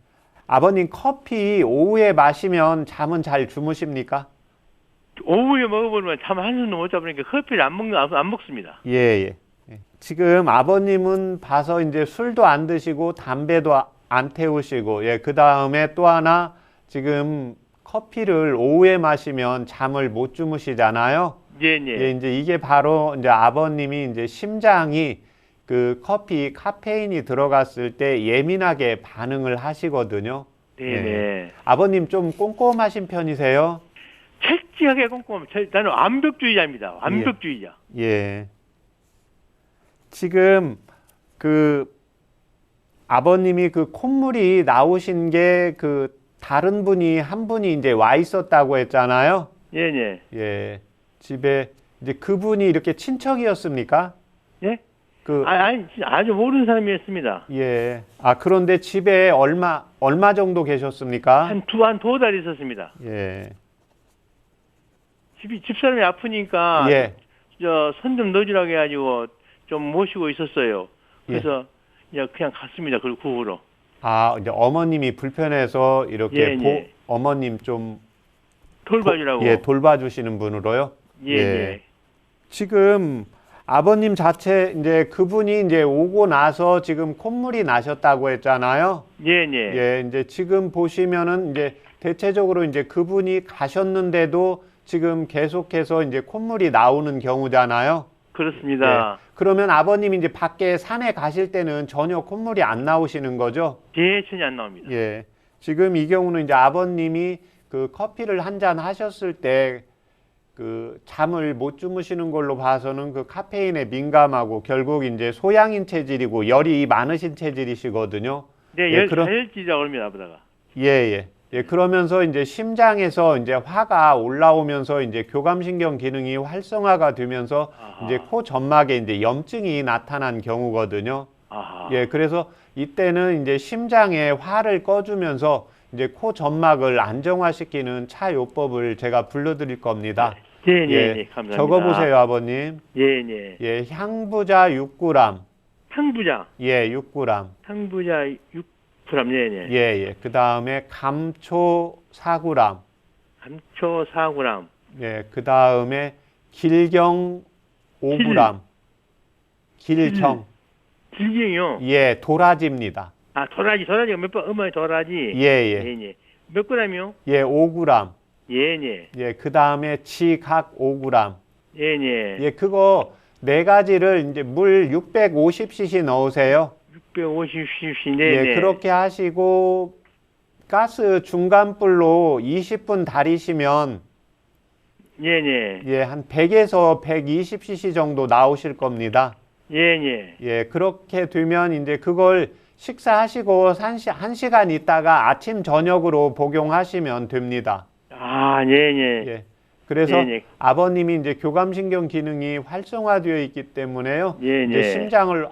아버님 커피 오후에 마시면 잠은 잘 주무십니까? 오후에 먹어보면 잠 한숨도 못 자보니까 커피를 안 먹습니다. 예. 지금 아버님은 봐서 이제 술도 안 드시고 담배도 안 태우시고, 그 다음에 또 하나 지금 커피를 오후에 마시면 잠을 못 주무시잖아요. 예. 이제 이게 바로 이제 아버님이 이제 심장이 그 커피 카페인이 들어갔을 때 예민하게 반응을 하시거든요. 네. 아버님 좀 꼼꼼하신 편이세요? 철저하게 꼼꼼하면 나는 완벽주의자입니다. 완벽주의자. 예. 지금 그 아버님이 그 콧물이 나오신 게 그 다른 분이 한 분이 이제 와 있었다고 했잖아요. 예. 집에 이제 그분이 이렇게 친척이었습니까? 예? 그 아니, 아주 모르는 사람이었습니다. 아, 그런데 집에 얼마 정도 계셨습니까? 한 두 달 있었습니다. 집사람이 아프니까 손 좀 넣어주라고 해가지고 좀 모시고 있었어요. 그래서 그냥 갔습니다. 그 후로. 아, 이제 어머님이 불편해서 이렇게 어머님 좀 돌봐주라고. 돌봐주시는 분으로요. 예. 지금 아버님 자체 이제 그분이 이제 오고 나서 지금 콧물이 나셨다고 했잖아요. 이제 지금 보시면은 이제 대체적으로 이제 그분이 가셨는데도 지금 계속해서 이제 콧물이 나오는 경우잖아요. 그렇습니다. 그러면 아버님이 이제 밖에 산에 가실 때는 전혀 콧물이 안 나오시는 거죠? 전혀 안 나옵니다. 지금 이 경우는 이제 아버님이 그 커피를 한 잔 하셨을 때 그 잠을 못 주무시는 걸로 봐서는 그 카페인에 민감하고 결국 이제 소양인 체질이고 열이 많으신 체질이시거든요. 다혈질이라고 합니다, 아버다가. 그러면서 이제 심장에서 이제 화가 올라오면서 이제 교감신경 기능이 활성화가 되면서 이제 코 점막에 이제 염증이 나타난 경우거든요. 그래서 이때는 이제 심장에 화를 꺼주면서 이제 코 점막을 안정화시키는 차요법을 제가 불러드릴 겁니다. 감사합니다. 적어보세요, 아버님. 향부자 6g. 향부자. 6g. 향부자 6g. 그 다음에 감초 4g. 감초 4g. 그 다음에 길경 5g. 길경. 길경이요? 도라지입니다. 도라지가 어머니 도라지. 몇 g이요? 5g. 그 다음에 치각 5g. 그거 네 가지를 이제 물 650cc 넣으세요. 650cc. 그렇게 하시고 가스 중간불로 20분 달이시면 예. 예, 한 100에서 120cc 정도 나오실 겁니다. 예. 예, 그렇게 되면 이제 그걸 식사하시고 1시간 있다가 아침 저녁으로 복용하시면 됩니다. 아, 예. 예. 그래서 예. 아버님이 이제 교감신경 기능이 활성화되어 있기 때문에요. 예. 이제 심장을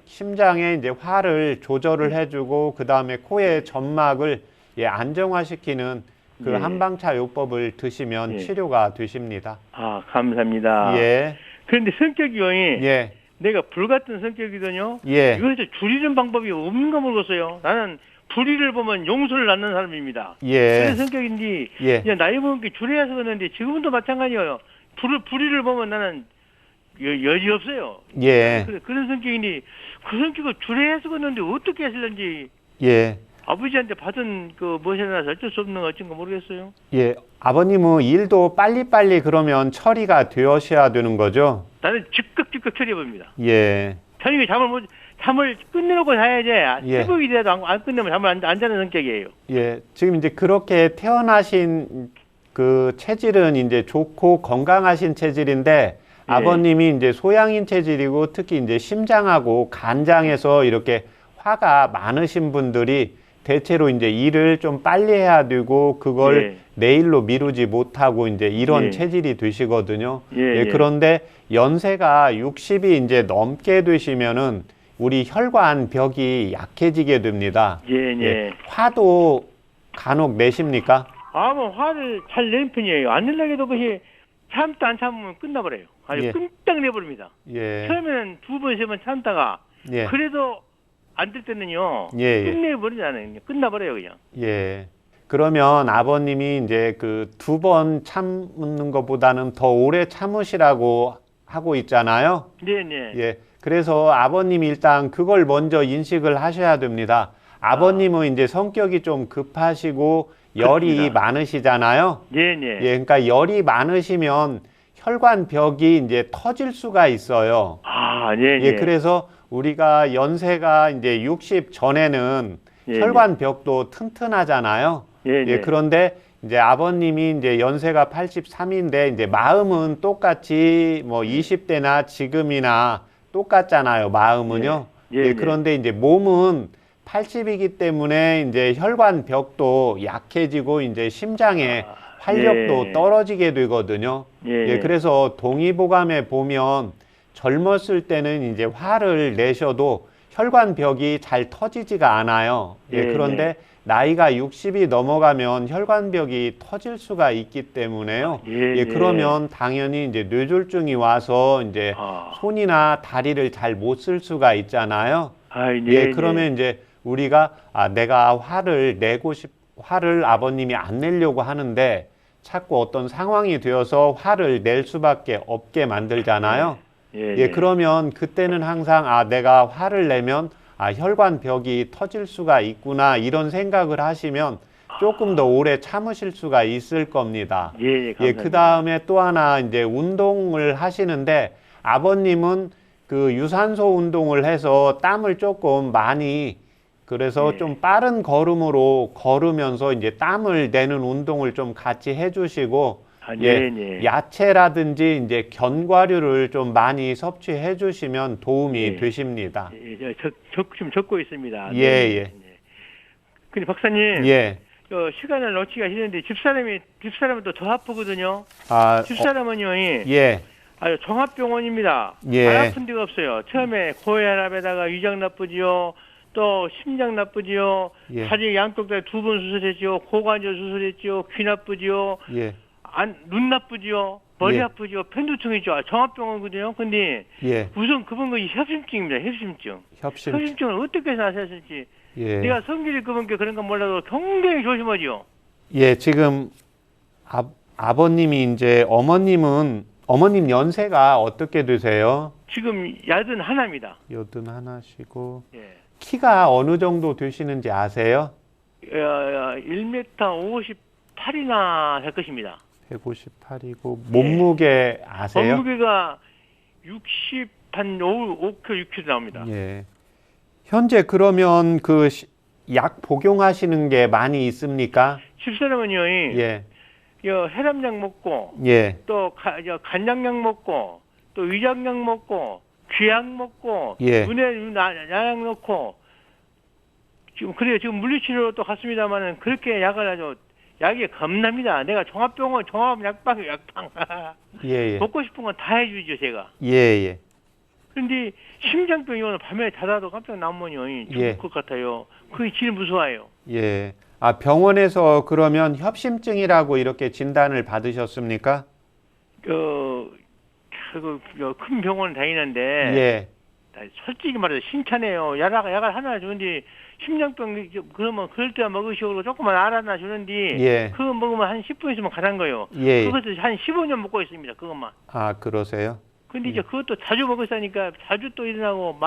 심장에 이제 화를 조절을 해주고 그 다음에 코의 점막을 안정화시키는 그 예. 한방차 요법을 드시면 예. 치료가 되십니다. 아, 감사합니다. 예, 그런데 성격이요. 예, 내가 불같은 성격이거든요. 예, 이것을 줄이는 방법이 없는가 모르겠어요. 나는 불의를 보면 용서를 낳는 사람입니다. 예, 그런 성격인지 예, 그냥 나이 먹은 게 줄여서 그러는데 지금도 마찬가지예요. 불의를 보면 나는 여지 없어요. 예, 그런 성격인데 그 성격을 줄여서 그러는데 어떻게 했을는지 예. 아버지한테 받은 그 무엇이나 어쩔 수 없는 거 어쩐가 모르겠어요. 예, 아버님은 일도 빨리빨리 그러면 처리가 되어셔야 되는 거죠? 나는 즉각 처리해봅니다. 예, 저녁에 잠을 끝내놓고 자야지. 예. 새벽이라도 안 끝내면 잠을 안 자는 성격이에요. 예. 지금 이제 그렇게 태어나신 그 체질은 이제 좋고 건강하신 체질인데 예. 아버님이 이제 소양인 체질이고 특히 이제 심장하고 간장에서 이렇게 화가 많으신 분들이 대체로 이제 일을 좀 빨리 해야 되고 그걸 예. 내일로 미루지 못하고 이제 이런 예. 체질이 되시거든요. 예. 그런데 연세가 60이 이제 넘게 되시면은 우리 혈관벽이 약해지게 됩니다. 예. 화도 간혹 내십니까? 뭐 화를 잘 내는 편이에요. 안 내려도 그것이 참다 안 참으면 끝나버려요. 아주 예. 끈딱 내버립니다. 예. 처음에는 2번, 3번 참다가 예. 그래도 안 될 때는요. 예. 끝내버리잖아요. 끝나버려요 그냥. 예. 그러면 아버님이 이제 그 2번 참는 것보다는 더 오래 참으시라고 하고 있잖아요. 네. 예. 그래서 아버님이 일단 그걸 먼저 인식을 하셔야 됩니다. 아버님은 이제 성격이 좀 급하시고 열이 그렇습니다. 많으시잖아요. 네. 예. 그러니까 열이 많으시면 혈관벽이 이제 터질 수가 있어요. 아, 네. 예. 그래서 우리가 연세가 이제 60 전에는 예, 혈관벽도 튼튼하잖아요. 예. 그런데 이제 아버님이 이제 연세가 83인데 이제 마음은 똑같이 뭐 20대나 지금이나 똑같잖아요. 마음은요. 예. 그런데 이제 몸은 80이기 때문에 이제 혈관벽도 약해지고 이제 심장의 활력도 예. 떨어지게 되거든요. 예. 그래서 동의보감에 보면 젊었을 때는 이제 화를 내셔도 혈관벽이 잘 터지지가 않아요. 그런데 나이가 60이 넘어가면 혈관벽이 터질 수가 있기 때문에요. 그러면 당연히 이제 뇌졸중이 와서 이제 손이나 다리를 잘 못 쓸 수가 있잖아요. 그러면 이제 우리가 내가 화를 아버님이 안 내려고 하는데 자꾸 어떤 상황이 되어서 화를 낼 수밖에 없게 만들잖아요. 그러면 그때는 항상 내가 화를 내면 혈관벽이 터질 수가 있구나 이런 생각을 하시면 조금 더 오래 참으실 수가 있을 겁니다. 그 다음에 또 하나 이제 운동을 하시는데 아버님은 그 유산소 운동을 해서 땀을 조금 많이 그래서 좀 빠른 걸음으로 걸으면서 이제 땀을 내는 운동을 좀 같이 해주시고 야채라든지 이제 견과류를 좀 많이 섭취해 주시면 도움이 되십니다. 지금 적고 있습니다. 근데 박사님, 시간을 놓치기가 싫은데 집사람은 또 더 아프거든요. 집사람은요, 종합병원입니다. 안 아픈 데가 없어요. 처음에 고혈압에다가 위장 나쁘지요. 또 심장 나쁘지요. 다리 양쪽 다 2번 수술했지요. 고관절 수술했지요. 귀 나쁘지요. 눈 나쁘지요. 머리 아프지요. 편두통이죠. 종합병원이거든요. 근데 우선 그분 거 협심증입니다. 협심증을 어떻게 해서 아셨을지. 내가 성질이 그분 게 그런 건 몰라도 굉장히 조심하지요. 지금 아버님이 이제 어머님 연세가 어떻게 되세요? 지금 81입니다. 81시고 키가 어느 정도 되시는지 아세요? 1m 58이나 될 것입니다. 158이고 몸무게 아세요? 몸무게가 60, 한 5kg, 6kg 나옵니다. 현재 그러면 그 약 복용하시는 게 많이 있습니까? 집사람은요, 혈압약 먹고 예, 또 간장약 먹고 또 위장약 먹고 귀약 먹고 예. 눈에 약약 넣고 지금 그래요. 지금 물리치료로 또 갔습니다만은 그렇게 약을 아주 약이 겁납니다. 내가 종합병원 종합약방 약방 예, 예. 먹고 싶은 건 다 해주죠 제가. 예, 예. 그런데 심장병이 오늘 밤에 자다도 깜짝 놀라면요 죽을 예. 것 같아요. 그게 제일 무서워요. 예. 아, 병원에서 그러면 협심증이라고 이렇게 진단을 받으셨습니까? 큰 병원 다니는데 예. 솔직히 말해서 신차네요. 약을 하나 주는데 심장병 그러면 그럴 때 먹으시고 조금만 알아나 주는데 예. 그거 먹으면 한 10분 있으면 가는 거예요. 예. 그것도 한 15년 먹고 있습니다. 그것만. 아, 그러세요? 근데 이제 그것도 자주 먹었으니까 자주 또 일어나고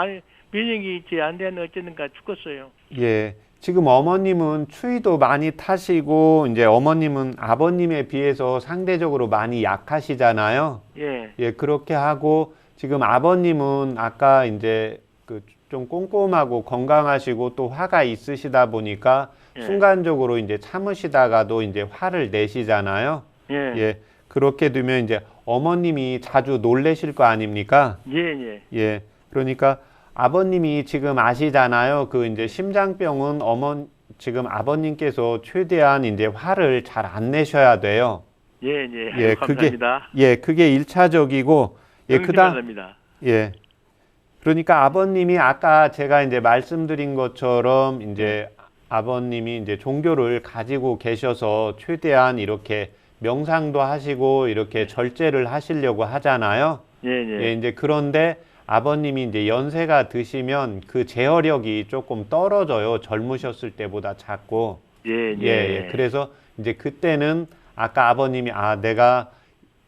면역이 이제 안 되는 어쨌든가 죽었어요. 예. 지금 어머님은 추위도 많이 타시고 이제 어머님은 아버님에 비해서 상대적으로 많이 약하시잖아요. 예. 예, 그렇게 하고 지금 아버님은 아까 이제 그 좀 꼼꼼하고 건강하시고 또 화가 있으시다 보니까 예. 순간적으로 이제 참으시다가도 이제 화를 내시잖아요. 예. 예. 그렇게 되면 이제 어머님이 자주 놀래실 거 아닙니까? 예, 예. 예. 그러니까 아버님이 지금 아시잖아요. 그 이제 심장병은 지금 아버님께서 최대한 이제 화를 잘 안 내셔야 돼요. 예, 예. 예, 감사합니다. 그게 1차적이고, 예, 감사합니다. 예. 그러니까 아버님이 아까 제가 이제 말씀드린 것처럼 이제 아버님이 이제 종교를 가지고 계셔서 최대한 이렇게 명상도 하시고 이렇게 절제를 하시려고 하잖아요. 예, 예. 예, 이제 그런데 아버님이 이제 연세가 드시면 그 제어력이 조금 떨어져요. 젊으셨을 때보다 자꾸. 예, 예. 예. 그래서 이제 그때는 아까 아버님이 내가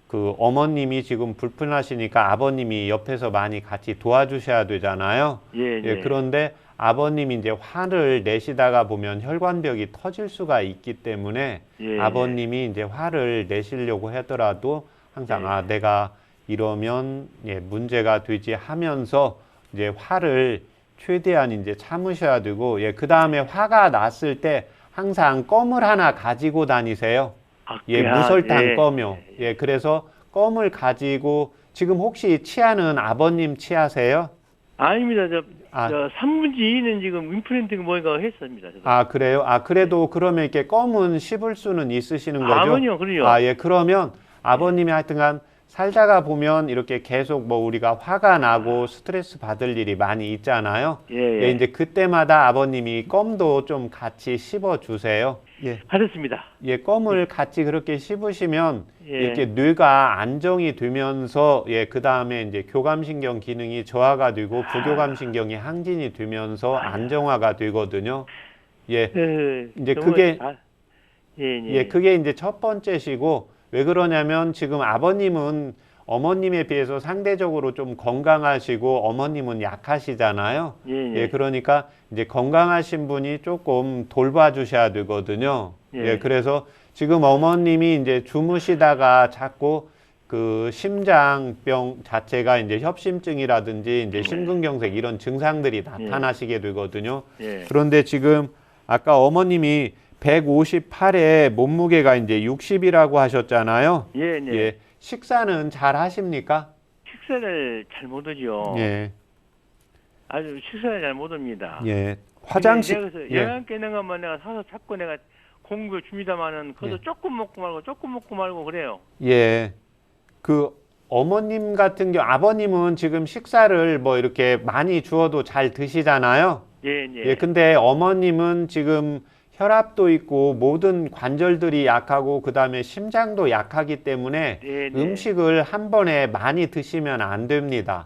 그 어머님이 지금 불편하시니까 아버님이 옆에서 많이 같이 도와주셔야 되잖아요. 예, 예. 그런데 아버님이 이제 화를 내시다가 보면 혈관벽이 터질 수가 있기 때문에 예, 아버님이 이제 화를 내시려고 하더라도 항상 내가 이러면 문제가 되지 하면서 이제 화를 최대한 이제 참으셔야 되고 그 다음에 화가 났을 때 항상 껌을 하나 가지고 다니세요. 무설탕 껌이요. 그래서 껌을 가지고 지금 혹시 치아는 아버님 치아세요? 아닙니다. 저 3분의 2는 지금 임플란트가 뭔가 했습니다. 저도. 그래요? 그래도 그러면 이렇게 껌은 씹을 수는 있으시는 거죠? 아버님은 그래요. 그러면 아버님이 하여튼간 살다가 보면 이렇게 계속 뭐 우리가 화가 나고 스트레스 받을 일이 많이 있잖아요. 이제 그때마다 아버님이 껌도 좀 같이 씹어 주세요. 알았습니다. 껌을 같이 그렇게 씹으시면 이렇게 뇌가 안정이 되면서 그 다음에 이제 교감신경 기능이 저하가 되고 부교감신경이 항진이 되면서 안정화가 되거든요. 이제 그게 그게 이제 첫 번째시고 왜 그러냐면 지금 아버님은 어머님에 비해서 상대적으로 좀 건강하시고 어머님은 약하시잖아요. 그러니까 이제 건강하신 분이 조금 돌봐주셔야 되거든요. 그래서 지금 어머님이 이제 주무시다가 자꾸 그 심장병 자체가 이제 협심증이라든지 이제 심근경색 이런 증상들이 나타나시게 되거든요. 그런데 지금 아까 어머님이 158에 몸무게가 이제 60이라고 하셨잖아요. 식사는 잘 하십니까? 식사를 잘 못하죠. 아주 식사를 잘 못합니다. 화장실. 그래서 영양 깨는 것만 내가 사서 자꾸 내가 공급을 줍니다만은 그것도 조금 먹고 말고 그래요. 그 어머님 같은 경우 아버님은 지금 식사를 뭐 이렇게 많이 주어도 잘 드시잖아요. 근데 어머님은 지금 혈압도 있고 모든 관절들이 약하고 그 다음에 심장도 약하기 때문에 음식을 한 번에 많이 드시면 안 됩니다.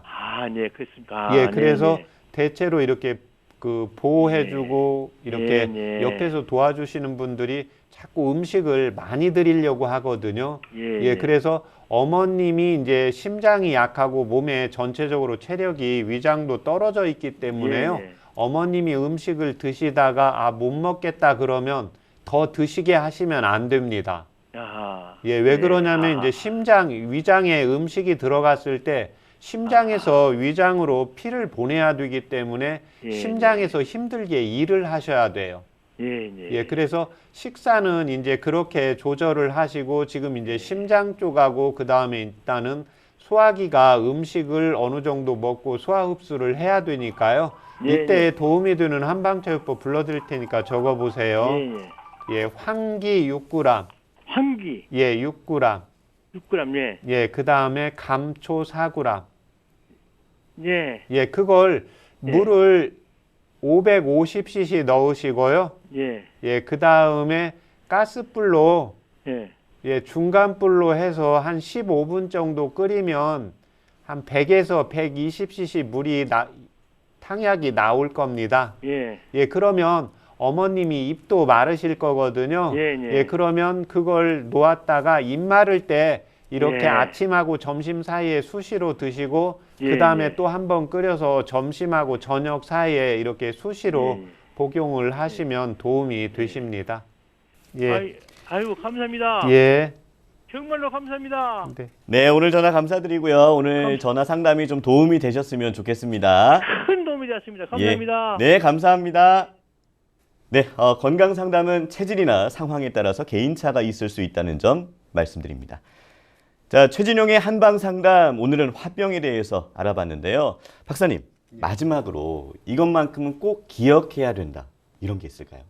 그렇습니까? 그래서 대체로 이렇게 그 보호해주고 이렇게 옆에서 도와주시는 분들이 자꾸 음식을 많이 드리려고 하거든요. 그래서 어머님이 이제 심장이 약하고 몸에 전체적으로 체력이 위장도 떨어져 있기 때문에요. 어머님이 음식을 드시다가 못 먹겠다 그러면 더 드시게 하시면 안 됩니다. 왜 그러냐면 이제 위장에 음식이 들어갔을 때 심장에서 위장으로 피를 보내야 되기 때문에 심장에서 힘들게 일을 하셔야 돼요. 예, 그래서 식사는 이제 그렇게 조절을 하시고 지금 이제 심장 쪽하고 그 다음에 일단은 소화기가 음식을 어느 정도 먹고 소화 흡수를 해야 되니까요. 이때 도움이 되는 한방차요법 불러드릴 테니까 적어보세요. 예, 황기 6g. 황기. 예, 6g. 6g. 예. 예, 그 다음에 감초 4g. 예. 예, 그걸 물을 550cc 넣으시고요. 예. 예, 그 다음에 가스불로 예. 예, 중간불로 해서 한 15분 정도 끓이면 한 100에서 120cc 탕약이 나올 겁니다. 예. 예, 그러면 어머님이 입도 마르실 거거든요. 예, 그러면 그걸 놓았다가 입 마를 때 이렇게 아침하고 점심 사이에 수시로 드시고 그 다음에 또 한 번 끓여서 점심하고 저녁 사이에 이렇게 수시로 복용을 하시면 도움이 되십니다. 예. 아유, 감사합니다. 예. 정말로 감사합니다. 네. 네, 오늘 전화 감사드리고요. 오늘 전화 상담이 좀 도움이 되셨으면 좋겠습니다. 큰 도움이 되었습니다. 감사합니다. 네, 감사합니다. 네, 건강 상담은 체질이나 상황에 따라서 개인차가 있을 수 있다는 점 말씀드립니다. 자, 최진용의 한방 상담, 오늘은 화병에 대해서 알아봤는데요. 박사님, 마지막으로 이것만큼은 꼭 기억해야 된다. 이런 게 있을까요?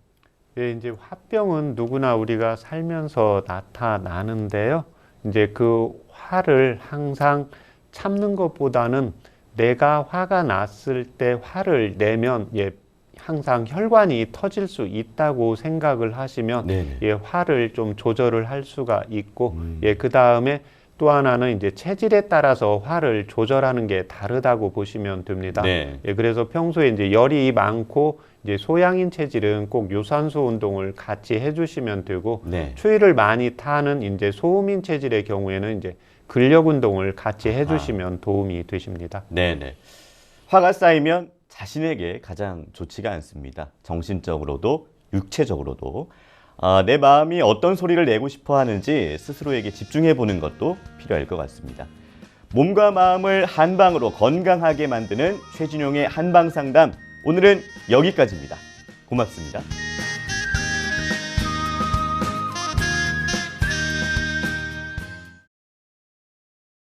예, 이제 화병은 누구나 우리가 살면서 나타나는데요. 이제 그 화를 항상 참는 것보다는 내가 화가 났을 때 화를 내면 항상 혈관이 터질 수 있다고 생각을 하시면 화를 좀 조절을 할 수가 있고 그 다음에 또 하나는 이제 체질에 따라서 화를 조절하는 게 다르다고 보시면 됩니다. 그래서 평소에 이제 열이 많고 이제 소양인 체질은 꼭 유산소 운동을 같이 해주시면 되고 추위를 많이 타는 이제 소음인 체질의 경우에는 이제 근력 운동을 같이 해주시면 도움이 되십니다. 네네. 화가 쌓이면 자신에게 가장 좋지가 않습니다. 정신적으로도 육체적으로도. 내 마음이 어떤 소리를 내고 싶어 하는지 스스로에게 집중해 보는 것도 필요할 것 같습니다. 몸과 마음을 한방으로 건강하게 만드는 최진용의 한방 상담. 오늘은 여기까지입니다. 고맙습니다.